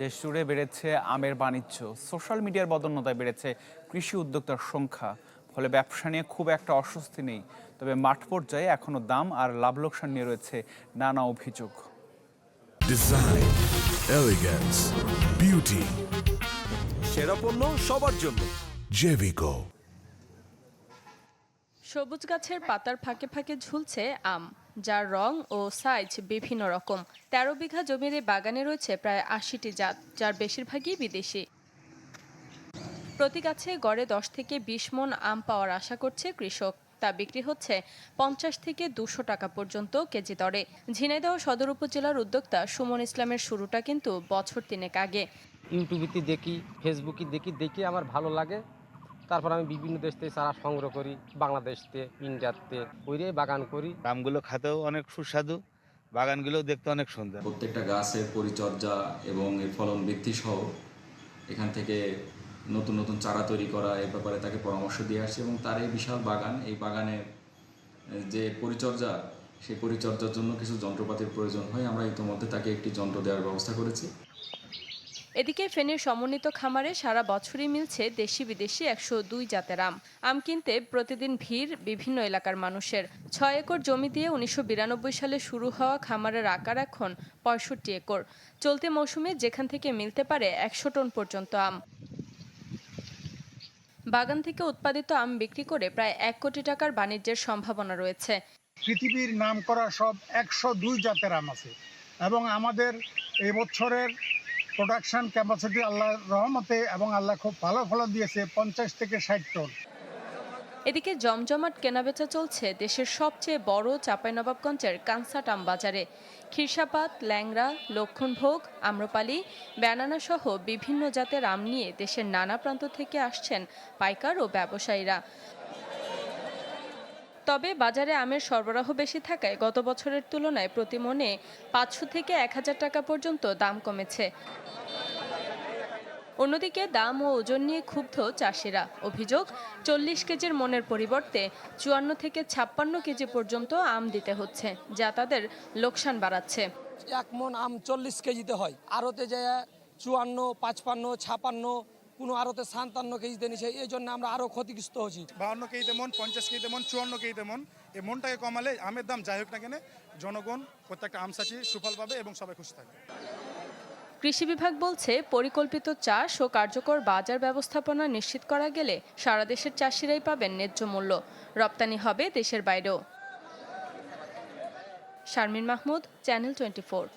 দেশ জুড়ে বেড়েছে আমের বাণিজ্য, সোশ্যাল মিডিয়ার বদন্যতায় বেড়েছে কৃষি উদ্যোক্তার সংখ্যা। ফলে ব্যবসা নিয়ে খুব একটা অস্বস্তি নেই, তবে মাঠ পর্যায়ে এখনো দাম আর লাভ লোকসান নিয়ে রয়েছে নানা অভিযোগ। ডিজাইন, এলিগেন্স, বিউটি, সেরা পণ্য সবার জন্য জেভিকো। সবুজ গাছের পাতার ফাঁকে ফাঁকে ঝুলছে আম, যার রং ও সাইজ বিভিন্ন রকম। ১৩ বিঘা জমির এই বাগানে রয়েছে প্রায় ৮০টি জাত, যার বেশিরভাগই বিদেশি। প্রতি গাছে গড়ে ১০ থেকে ২০ মণ আম পাওয়ার আশা করছে কৃষক। তা বিক্রি হচ্ছে ৫০ থেকে ২০০ টাকা পর্যন্ত কেজি দরে। ঝিনাইদহ সদর উপজেলার উদ্যোক্তা সুমন ইসলামের শুরুটা কিন্তু বছর ৩ আগে। ইউটিউবেতে দেখি, ফেসবুকে দেখি আমার ভালো লাগে। তারপর আমি বিভিন্ন দেশ থেকে চারা সংগ্রহ করি, বাংলাদেশতে, ইন্ডিয়াতে, ওইরে বাগান করি। আমগুলো খেতেও অনেক সুস্বাদু, বাগানগুলো দেখতে অনেক সুন্দর। প্রত্যেকটা গাছের পরিচর্যা এবং এর ফলন বৃদ্ধি সহ এখান থেকে নতুন নতুন চারা তৈরি করা, এ ব্যাপারে তাকে পরামর্শ দিয়ে আসছে এবং তার এই বিশাল বাগান, এই বাগানের যে পরিচর্যা, সেই পরিচর্যার জন্য কিছু যন্ত্রপাতির প্রয়োজন হয়। আমরা ইতিমধ্যে তাকে একটি যন্ত্র দেওয়ার ব্যবস্থা করেছি। এদিকে ফেনীর সমন্বিত খামারে সারা বছরই মিলছে দেশি বিদেশি ১০২ জাতের আম। আম কিনতে প্রতিদিন ভিড় বিভিন্ন এলাকার মানুষের। ৬ একর জমি দিয়ে ১৯৯২ সালে শুরু হওয়া খামারের আকার এখন ৬৫ একর। চলতি মৌসুমে যেখান থেকে মিলতে পারে ১০০ টন পর্যন্ত আম। বাগান থেকে উৎপাদিত আম বিক্রি করে প্রায় ১ কোটি টাকার বাণিজ্যের সম্ভাবনা রয়েছে। পৃথিবীর নামকরা সব ১০২ জাতের আম আছে এবং আমাদের এই বছরের প্রোডাকশন ক্যাপাসিটি আল্লাহর রহমতে এবং আল্লাহ খুব ভালো ফলন দিয়েছে ৫০ থেকে ৬০ টন। এদিকে জমজমাট কেনাবেচা চলছে দেশের সবচেয়ে বড় চাঁপাইনবাবগঞ্জের কানসাট আম বাজারে। খিরসাপাত, ল্যাংড়া, লক্ষণভোগ, আম্রপালি, ব্যানানা সহ বিভিন্ন জাতের আম নিয়ে দেশের নানা প্রান্ত থেকে আসছেন পাইকার ও ব্যবসায়ীরা। তবে বাজারে আমের সরবরাহ বেশি থাকায় গত বছরের তুলনায় প্রতি মণে ৫০০ থেকে ১০০০ টাকা পর্যন্ত দাম কমেছে। অন্যদিকে দাম ও ওজন নিয়ে ক্ষুব্ধ চাষিরা। অভিযোগ, ৪০ কেজির মনের পরিবর্তে ৫৪ থেকে ৫৬ কেজি পর্যন্ত আম দিতে হচ্ছে, যা তাদের লোকসান বাড়াচ্ছে। ১ মণ আম ৪০ কেজিতে হয়, আড়তে যায় ৫৪, ৫৫, ৫৬, কোনো আড়তে ৫৭ কেজিতে নিছে। এই জন্য আমরা আরও ক্ষতিগ্রস্ত হচ্ছি। ৫২ কেজিতে মন, ৫০ কেজিতে মন, ৫৪ কেজিতে মন। এই মনটাকে কমালে আমের দাম যাই হোক না কেন, জনগণ প্রত্যেকটা আম চাষি সুফল পাবে এবং সবাই খুশি থাকবে। কৃষি বিভাগ বলছে, পরিকল্পিত চাষ ও কার্যকর বাজার ব্যবস্থাপনা নিশ্চিত করা গেলে সারা দেশের চাষিরাই পাবেন ন্যায্য মূল্য। রপ্তানি হবে দেশের বাইরেও। শারমিন মাহমুদ, চ্যানেল 24।